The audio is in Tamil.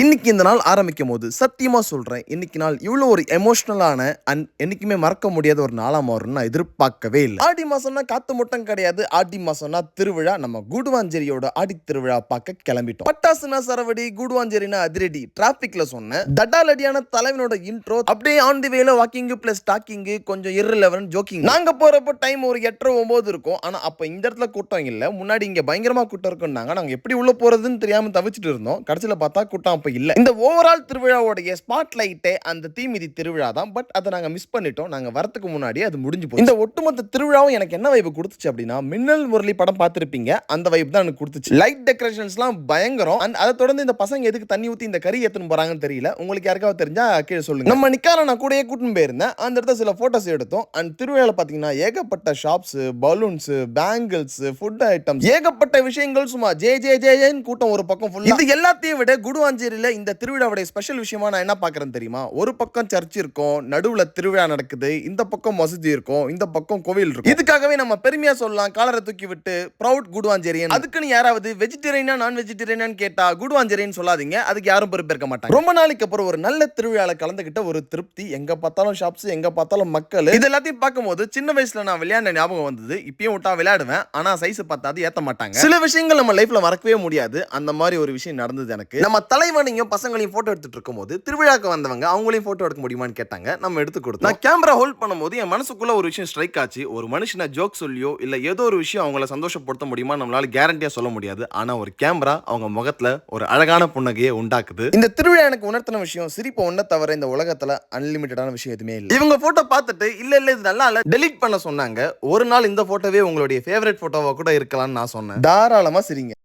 இன்னைக்கு இந்த நாள் ஆரம்பிக்கும் போது சத்தியமா சொல்றேன், இன்னைக்கு நாள் இவ்வளோ ஒரு எமோஷனலான அண்ட் என்னைக்குமே மறக்க முடியாத ஒரு நாளா மாறும்னு நான் எதிர்பார்க்கவே இல்ல. ஆடி மாசம்னா காத்து முட்டம் கிடையாது. ஆடி மாசம்னா திருவிழா. நம்ம கூடுவாஞ்சேரியோட ஆடி திருவிழா பார்க்க கிளம்பிட்டோம். பட்டாசுனா சரவடி, கூடுவாஞ்சேரினா அதிரடி. டிராபிக்ல சொன்னேன் தடாலடியான தலைவனோட இன்ட்ரோ அப்படியே ஆன் தி வேல வாக்கிங் பிளஸ் டாக்கிங் கொஞ்சம் irrelevant ஜோக்கிங். நாங்க போறப்போ டைம் ஒரு 8:30 9 இருக்கும். ஆனா அப்ப இந்த இடத்துல கூட்டம் இல்ல, முன்னாடி இங்க பயங்கரமா கூட்டம் இருக்குன்னாங்க. நாங்க எப்படி உள்ள போறதுன்னு தெரியாம தவிச்சிட்டு இருந்தோம். கடைசியில பார்த்தா கூட்டம் இல்ல. இந்த ஓவரால் திருவிழாவோட ஸ்பாட் லைட்டே அந்த தீமிதி திருவிழா தான். பட் அதை நாங்க மிஸ் பண்ணிட்டோம். நாங்க வரதுக்கு முன்னாடி அது முடிஞ்சு போச்சு. இந்த ஒட்டுமொத்த திருவிழாவும் எனக்கு என்ன வைப் கொடுத்துச்சு அப்படின்னா, மின்னல் முரளி படம் பார்த்திருப்பீங்க, அந்த வைப் தான் எனக்கு கொடுத்துச்சு. லைட் டெக்கரேஷன்ஸ்லாம் பயங்கரம். அண்ட் அதை தொடர்ந்து இந்த பசங்க எதுக்கு தண்ணி ஊத்தி இந்த கறி ஏத்துன்னு போறாங்கன்னு தெரியல. உங்களுக்கு யாருக்காவது தெரிஞ்சா கீழே சொல்லுங்க. நம்ம நிக்கார நான் கூடயே கூட்டின்னு போயிருந்தேன். அந்த இடத்துல சில போட்டோஸ் எடுத்தோம். அண்ட் திருவிழால பாத்தீங்கன்னா ஏகப்பட்ட shops, balloons, bangles, food items, ஏகப்பட்ட விஷயங்கள். சும்மா ஜே ஜே ஜேன்னு கூட்டம் ஒரு பக்கம் ஃபுல்லா. இது எல்லாத்தையும் விட குடுவாஞ்சேரி இந்த திருவிழாவுடைய ஸ்பெஷல் விஷயமா நான் என்ன பார்க்கறேன் தெரியுமா? ஒரு பக்கம் சர்ச் இருக்கும், நடுவுல திருவிழா நடக்குது, இந்த பக்கம் மசூதி இருக்கும், இந்த பக்கம் கோவில் இருக்கும். இதுக்காகவே நம்ம பெருமையா சொல்லலாம், காலரை தூக்கி விட்டு ப்ரௌட் குடுவாஞ்சேரியன். அதுக்குன்னு யாராவது வெஜிடேரியனா நான் வெஜிடேரியன் கேட்டா குடுவாஞ்சேரியன் சொல்லாதீங்க, அதுக்கு யாரும் பொறுப்பேற்க மாட்டாங்க. ரொம்ப நாளைக்கு அப்புறம் ஒரு நல்ல திருவிழால கலந்துகிட்ட ஒரு திருப்தி. எங்க பார்த்தாலும் ஷாப்ஸ், எங்க பார்த்தாலும் மக்கள். இது எல்லாத்தையும் பார்க்கும்போது சின்ன வயசுல நான் விளையாண்ட ஞாபகம் வந்தது. இப்பயும் விட்டா விளையாடுவேன், ஆனா சைஸ் பார்த்தாது ஏத்த மாட்டாங்க. சில விஷயங்கள் நம்ம லைஃப்ல மறக்கவே முடியாது. அந்த மாதிரி ஒரு விஷயம் நடந்தது எனக்கு. நம்ம தலைவனையும் பசங்களையும் போட்டோ எடுத்துட்டு இருக்கும்போது திருவிழாக்கு வந்தவங்க அவங்களையும் போட்டோ எடுக்க முடியுமான்னு கேட்டாங்க. நம்ம எடுத்து கொடுத்தோம். நான் கேமரா ஹோல்ட் பண்ணும்போது என் மனசுக்குள்ள ஒரு விஷயம் ஸ்ட்ரைக் ஆச்சு. ஒரு மனுஷனை ஜோக் சொல்லியோ இல்ல ஏதோ ஒரு விஷயம் அவங்கள சந்தோஷப்படுத்த முடியுமா நம்மளால கேரண்டியா சொல்ல முடியாது. ஆனா ஒரு கேமரா அவங்க முகத்துல ஒரு அழகான புன்னகையை உண்டாக்குது. இந்த திருவிழா எனக்கு உணர்த்தின விஷயம், சிரிப்பு ஒன்ன தவிர இந்த உலகத்துல அன்லிமிட்டடான விஷயம் எதுவுமே இல்லை. இவங்க போட்டோ பார்த்துட்டு இல்ல இது நல்லா இல்ல டெலீட் பண்ண சொன்னாங்க. ஒரு நாள் இந்த போட்டோவே உங்களுடைய ஃபேவரட் போட்டோவா கூட இருக்கலாம்னு நான் சொன்னேன். தாராளமா சிரிங்க.